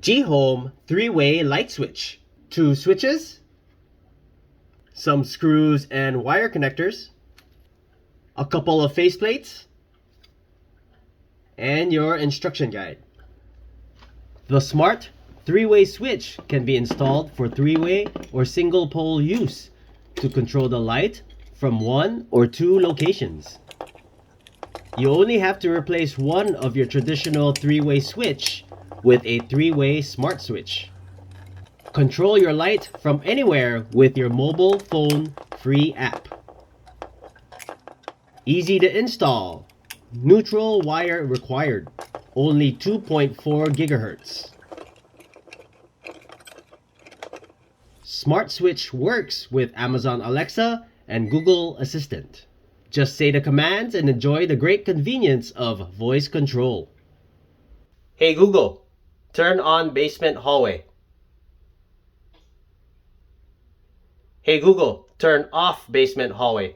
Ghome 3-way light switch. 2 switches, some screws and wire connectors, a couple of faceplates, and your instruction guide. The smart 3-way switch can be installed for 3-way or single pole use to control the light from 1 or 2 locations. You only have to replace one of your traditional 3-way switch with a 3-way smart switch. Control your light from anywhere with your mobile phone free app. Easy to install. Neutral wire required. Only 2.4 gigahertz. Smart switch works with Amazon Alexa and Google Assistant. Just say the commands and enjoy the great convenience of voice control. Hey Google, turn on basement hallway. Hey Google, turn off basement hallway.